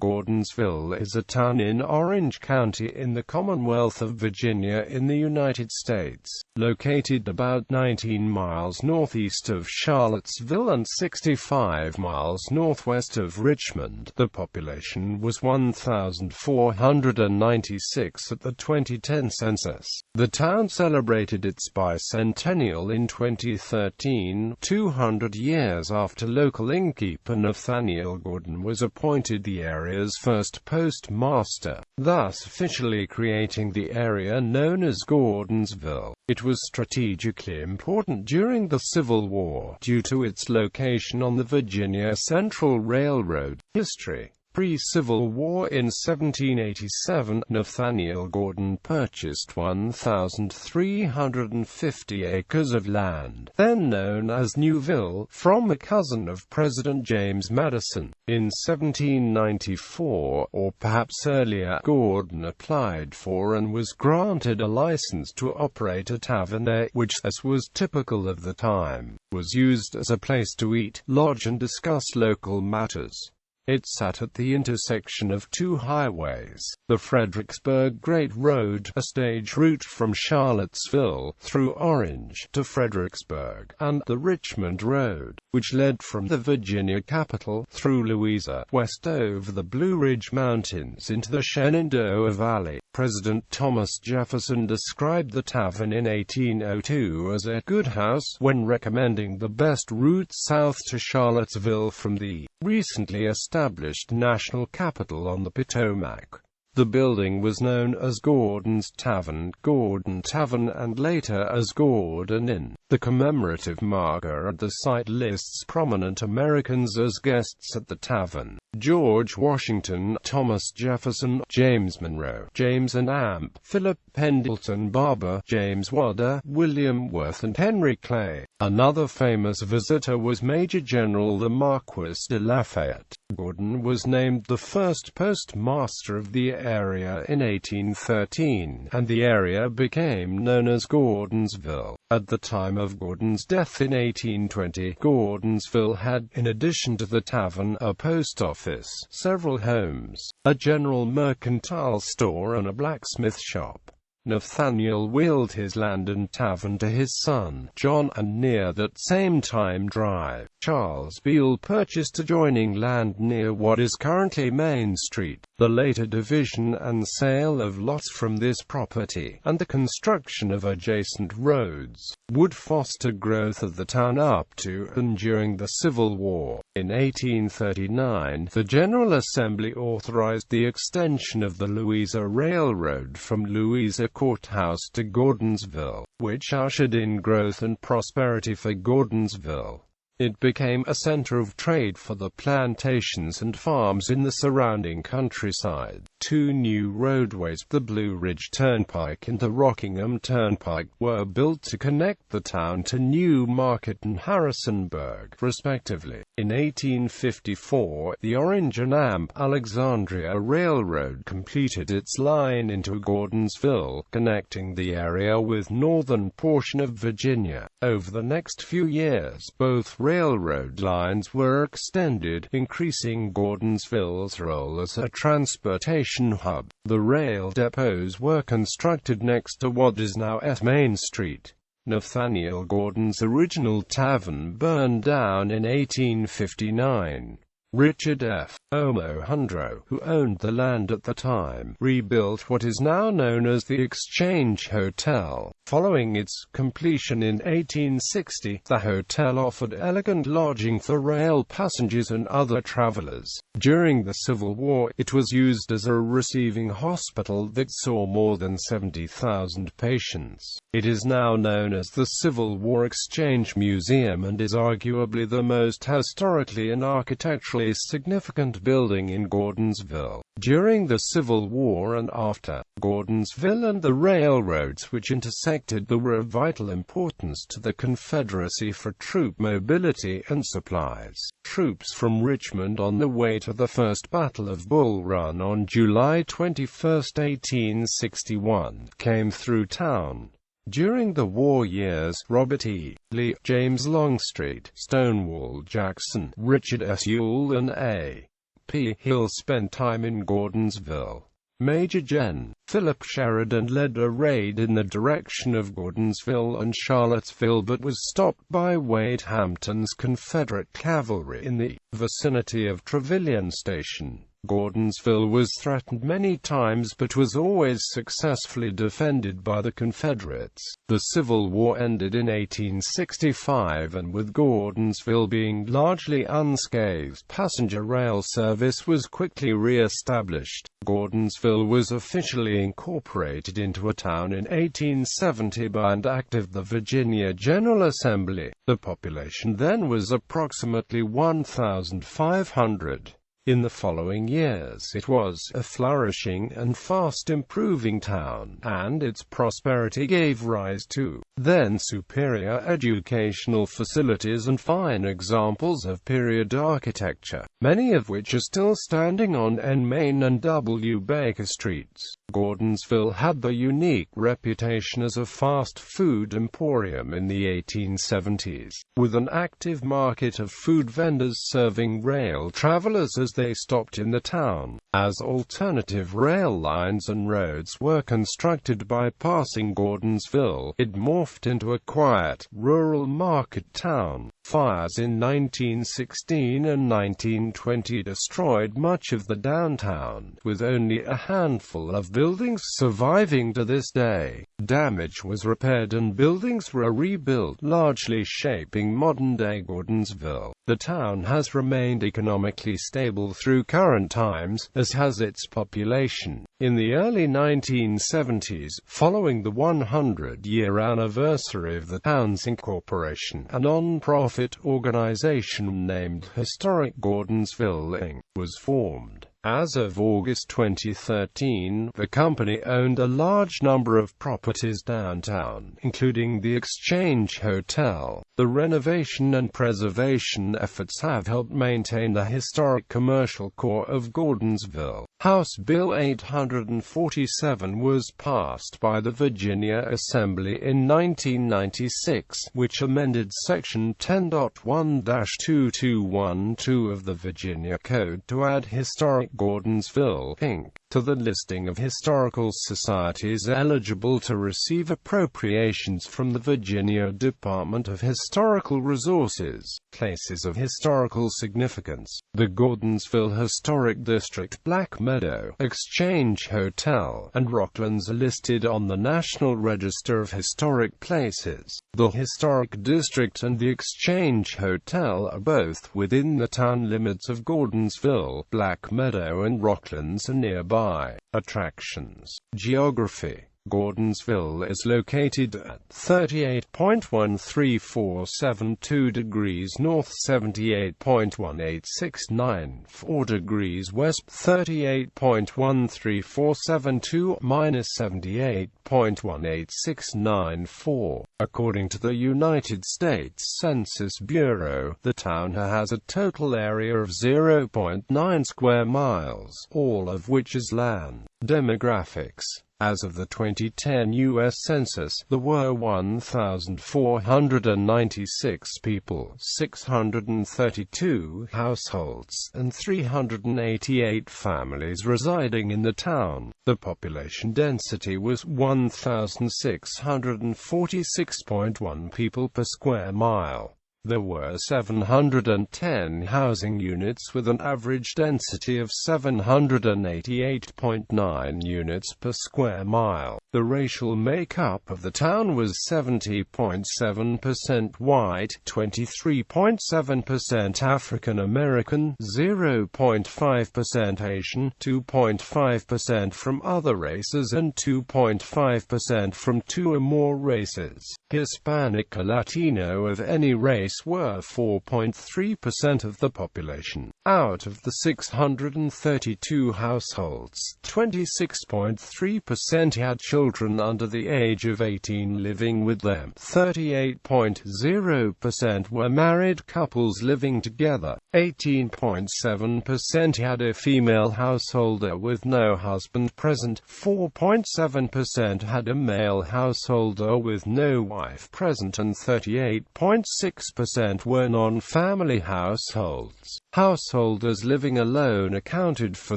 Gordonsville is a town in Orange County in the Commonwealth of Virginia in the United States, located about 19 miles northeast of Charlottesville and 65 miles northwest of Richmond. The population was 1,496 at the 2010 census. The town celebrated its bicentennial in 2013, 200 years after local innkeeper Nathaniel Gordon was appointed the area's first postmaster, thus officially creating the area known as Gordonsville. It was strategically important during the Civil War, due to its location on the Virginia Central Railroad. History. Pre-Civil War in 1787, Nathaniel Gordon purchased 1,350 acres of land, then known as Newville, from a cousin of President James Madison. In 1794, or perhaps earlier, Gordon applied for and was granted a license to operate a tavern there, which, as was typical of the time, was used as a place to eat, lodge and discuss local matters. It sat at the intersection of two highways, the Fredericksburg Great Road, a stage route from Charlottesville, through Orange, to Fredericksburg, and the Richmond Road, which led from the Virginia capital, through Louisa, west over the Blue Ridge Mountains into the Shenandoah Valley. President Thomas Jefferson described the tavern in 1802 as a good house, when recommending the best route south to Charlottesville from the recently established national capital on the Potomac. The building was known as Gordon's Tavern, Gordon Tavern, and later as Gordon Inn. The commemorative marker at the site lists prominent Americans as guests at the tavern: George Washington, Thomas Jefferson, James Monroe, James and Amp, Philip Pendleton Barber, James Wadder, William Worth and Henry Clay. Another famous visitor was Major General the Marquis de Lafayette. Gordon was named the first postmaster of the area in 1813, and the area became known as Gordonsville. At the time of Gordon's death in 1820, Gordonsville had, in addition to the tavern, a post office, several homes, a general mercantile store and a blacksmith shop. Nathaniel willed his land and tavern to his son, John, and near that same time Drive, Charles Beale purchased adjoining land near what is currently Main Street. The later division and sale of lots from this property, and the construction of adjacent roads, would foster growth of the town up to and during the Civil War. In 1839, the General Assembly authorized the extension of the Louisa Railroad from Louisa Courthouse to Gordonsville, which ushered in growth and prosperity for Gordonsville. It became a center of trade for the plantations and farms in the surrounding countryside. Two new roadways, the Blue Ridge Turnpike and the Rockingham Turnpike, were built to connect the town to New Market and Harrisonburg, respectively. In 1854, the Orange and Amp Alexandria Railroad completed its line into Gordonsville, connecting the area with northern portion of Virginia. Over the next few years, both railroad lines were extended, increasing Gordonsville's role as a transportation hub. The rail depots were constructed next to what is now Main Street. Nathaniel Gordon's original tavern burned down in 1859. Richard F. Omohundro, who owned the land at the time, rebuilt what is now known as the Exchange Hotel. Following its completion in 1860, the hotel offered elegant lodging for rail passengers and other travelers. During the Civil War, it was used as a receiving hospital that saw more than 70,000 patients. It is now known as the Civil War Exchange Museum and is arguably the most historically and architecturally significant building in Gordonsville. During the Civil War and after, Gordonsville and the railroads which intersected were of vital importance to the Confederacy for troop mobility and supplies. Troops from Richmond on the way to the First Battle of Bull Run on July 21, 1861, came through town. During the war years, Robert E. Lee, James Longstreet, Stonewall Jackson, Richard S. Ewell and A. P. Hill spent time in Gordonsville. Major Gen. Philip Sheridan led a raid in the direction of Gordonsville and Charlottesville but was stopped by Wade Hampton's Confederate cavalry in the vicinity of Trevilian Station. Gordonsville was threatened many times but was always successfully defended by the Confederates. The Civil War ended in 1865 and with Gordonsville being largely unscathed, passenger rail service was quickly re-established. Gordonsville was officially incorporated into a town in 1870 by an act of the Virginia General Assembly. The population then was approximately 1,500. In the following years it was a flourishing and fast improving town, and its prosperity gave rise to then superior educational facilities and fine examples of period architecture, many of which are still standing on N Main and W Baker Streets. Gordonsville had the unique reputation as a fast food emporium in the 1870s, with an active market of food vendors serving rail travelers as they stopped in the town. As alternative rail lines and roads were constructed bypassing Gordonsville, it morphed into a quiet, rural market town. Fires in 1916 and 1920 destroyed much of the downtown, with only a handful of buildings surviving to this day. Damage was repaired and buildings were rebuilt, largely shaping modern-day Gordonsville. The town has remained economically stable through current times, as has its population. In the early 1970s, following the 100-year anniversary of the town's incorporation, a non-profit organization named Historic Gordonsville.It was formed. As of August 2013, the company owned a large number of properties downtown, including the Exchange Hotel. The renovation and preservation efforts have helped maintain the historic commercial core of Gordonsville. House Bill 847 was passed by the Virginia Assembly in 1996, which amended Section 10.1-2212 of the Virginia Code to add Historic Gordonsville, Inc. to the listing of historical societies eligible to receive appropriations from the Virginia Department of Historical Resources. Places of historical significance. The Gordonsville Historic District, Black Meadow, Exchange Hotel, and Rocklands are listed on the National Register of Historic Places. The Historic District and the Exchange Hotel are both within the town limits of Gordonsville. Black Meadow and Rocklands are nearby. Attractions. Geography. Gordonsville is located at 38.13472 degrees north, 78.1869 degrees west, 38.13472 minus 78.1869. According to the United States Census Bureau, the town has a total area of 0.9 square miles, all of which is land. Demographics. As of the 2010 U.S. Census, there were 1,496 people, 632 households, and 388 families residing in the town. The population density was 1,646.1 people per square mile. There were 710 housing units with an average density of 788.9 units per square mile. The racial makeup of the town was 70.7% white, 23.7% African American, 0.5% Asian, 2.5% from other races and 2.5% from two or more races. Hispanic or Latino of any race were 4.3% of the population. Out of the 632 households, 26.3% had children under the age of 18 living with them. 38.0% were married couples living together. 18.7% had a female householder with no husband present. 4.7% had a male householder with no wife present, and 38.6% were non-family households. Householders living alone accounted for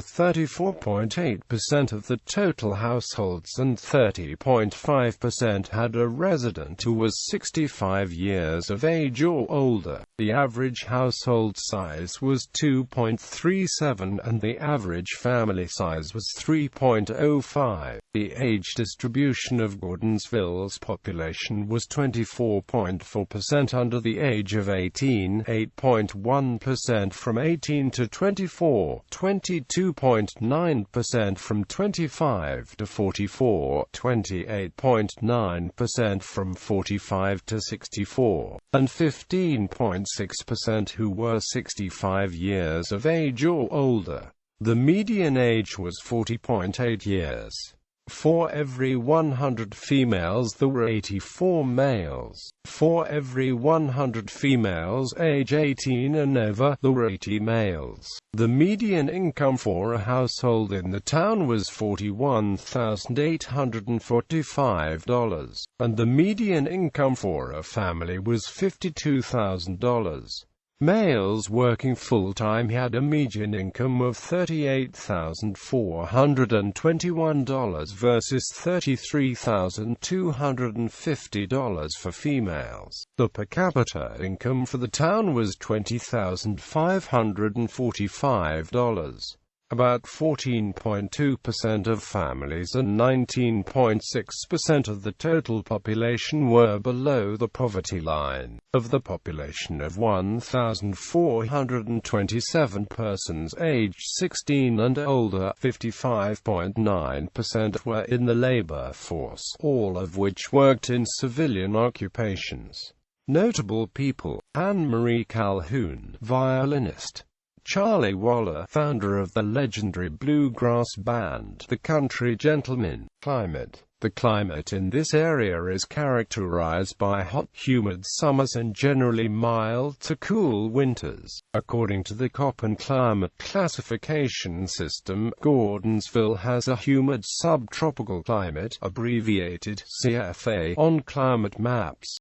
34.8% of the total households, and 30.5% had a resident who was 65 years of age or older. The average household size was 2.37 and the average family size was 3.05. The age distribution of Gordonsville's population was 24.4% under the age of 18, 8.1% from 18 to 24, 22.9% from 25 to 44, 28.9% from 45 to 64, and 15.6% who were 65 years of age or older. The median age was 40.8 years. For every 100 females there were 84 males. For every 100 females age 18 and over, there were 80 males. The median income for a household in the town was $41,845, and the median income for a family was $52,000. Males working full-time had a median income of $38,421 versus $33,250 for females. The per capita income for the town was $20,545. About 14.2% of families and 19.6% of the total population were below the poverty line. Of the population of 1,427 persons aged 16 and older, 55.9% were in the labor force, all of which worked in civilian occupations. Notable people: Anne Marie Calhoun, violinist; Charlie Waller, founder of the legendary bluegrass band, The Country Gentlemen. Climate: the climate in this area is characterized by hot, humid summers and generally mild to cool winters. According to the Köppen climate classification system, Gordonsville has a humid subtropical climate, abbreviated CFA, on climate maps.